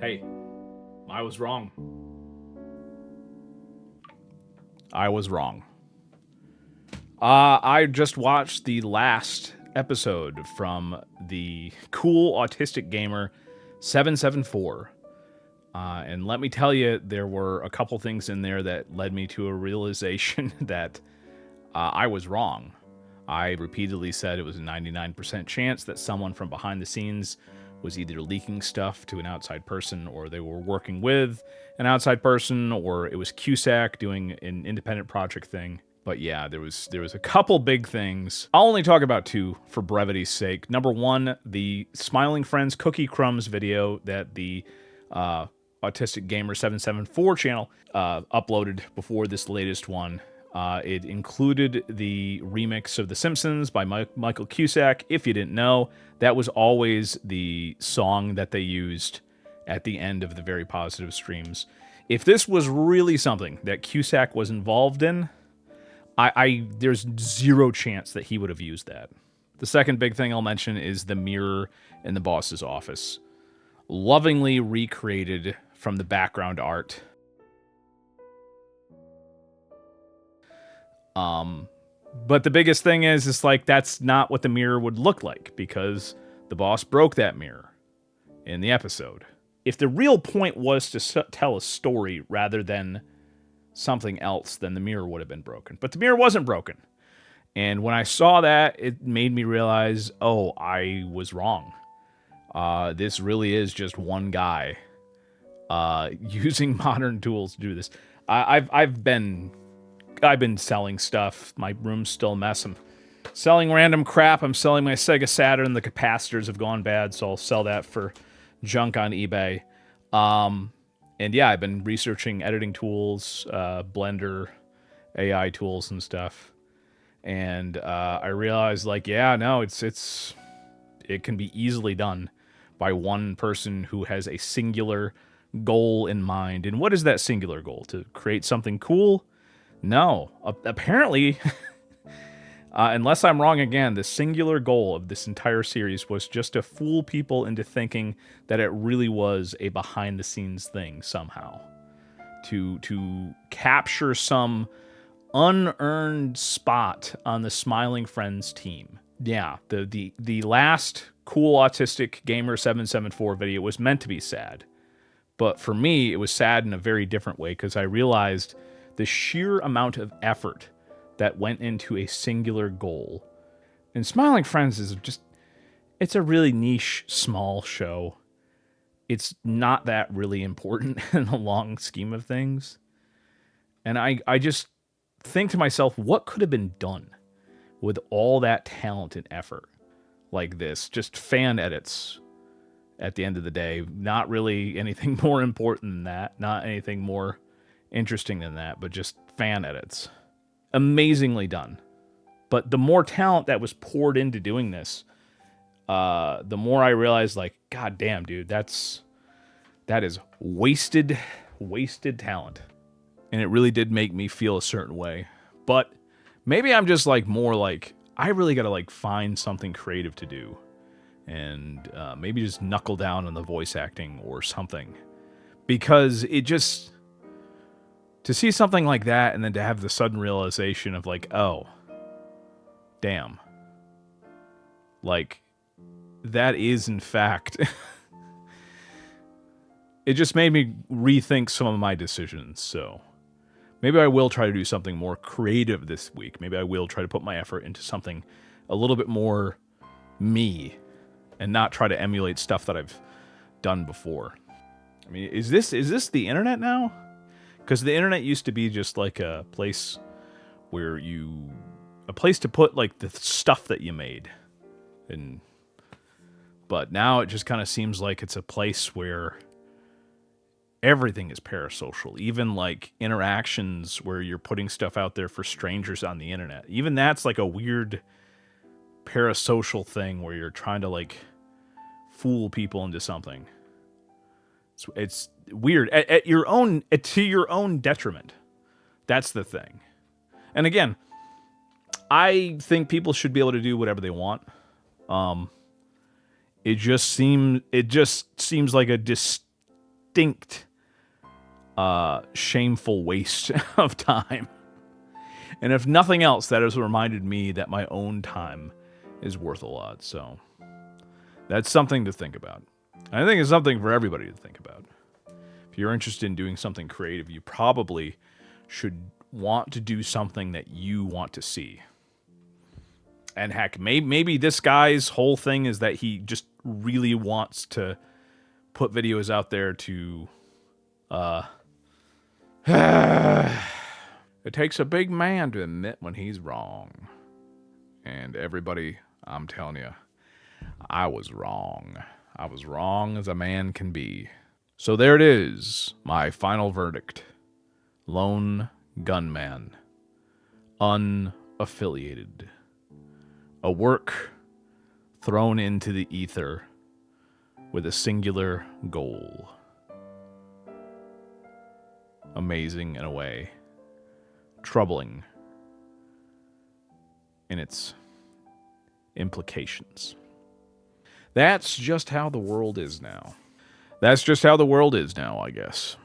Hey, I was wrong. I was wrong. I just watched the last episode from the Cool Autistic Gamer 774. And let me tell you, there were a couple things in there that led me to a realization that I was wrong. I repeatedly said it was a 99% chance that someone from behind the scenes was either leaking stuff to an outside person, or they were working with an outside person, or it was Cusack doing an independent project thing. But yeah, there was a couple big things. I'll only talk about two for brevity's sake. Number one, the Smiling Friends Cookie Crumbs video that the Autistic Gamer 774 channel uploaded before this latest one. It included the remix of The Simpsons by Michael Cusack. If you didn't know, that was always the song that they used at the end of the Very Positive streams. If this was really something that Cusack was involved in, there's zero chance that he would have used that. The second big thing I'll mention is the mirror in the boss's office. Lovingly recreated from the background art. But the biggest thing is like that's not what the mirror would look like, because the boss broke that mirror in the episode. If the real point was to tell a story rather than something else, then the mirror would have been broken. But the mirror wasn't broken. And when I saw that, it made me realize, oh, I was wrong. This really is just one guy using modern tools to do this. I've been selling stuff. My room's still a mess. I'm selling random crap. I'm selling my Sega Saturn. The capacitors have gone bad, so I'll sell that for junk on eBay. And yeah, I've been researching editing tools, Blender, AI tools and stuff. And I realized, like, yeah, no, it can be easily done by one person who has a singular goal in mind. And what is that singular goal? To create something cool? No. Apparently, unless I'm wrong again, the singular goal of this entire series was just to fool people into thinking that it really was a behind-the-scenes thing somehow. To capture some unearned spot on the Smiling Friends team. Yeah, the last Cool Autistic Gamer 774 video was meant to be sad. But for me, it was sad in a very different way, because I realized the sheer amount of effort that went into a singular goal. And Smiling Friends is just, it's a really niche, small show. It's not that really important in the long scheme of things. And I just think to myself, what could have been done with all that talent and effort like this? Just fan edits at the end of the day. Not really anything more important than that. Not anything more interesting than that, but just fan edits. Amazingly done. But the more talent that was poured into doing this, the more I realized, like, god damn, dude, that is wasted talent. And it really did make me feel a certain way. But maybe I'm just like more like, I really gotta like find something creative to do. And maybe just knuckle down on the voice acting or something. Because it just, to see something like that and then to have the sudden realization of like, oh, damn. Like, that is in fact, it just made me rethink some of my decisions. So maybe I will try to do something more creative this week. Maybe I will try to put my effort into something a little bit more me and not try to emulate stuff that I've done before. I mean, is this the internet now? Because the internet used to be just like a place where a place to put like the stuff that you made. But now it just kind of seems like it's a place where everything is parasocial. Even like interactions where you're putting stuff out there for strangers on the internet. Even that's like a weird parasocial thing where you're trying to like fool people into something. It's weird to your own detriment. That's the thing. And again, I think people should be able to do whatever they want. It just seems like a distinct, shameful waste of time. And if nothing else, that has reminded me that my own time is worth a lot. So that's something to think about. I think it's something for everybody to think about. If you're interested in doing something creative, you probably should want to do something that you want to see. And heck, maybe this guy's whole thing is that he just really wants to put videos out there to... It takes a big man to admit when he's wrong. And everybody, I'm telling you, I was wrong. I was wrong as a man can be. So there it is, my final verdict. Lone Gunman. Unaffiliated. A work thrown into the ether with a singular goal. Amazing in a way. Troubling in its implications. That's just how the world is now. That's just how the world is now, I guess.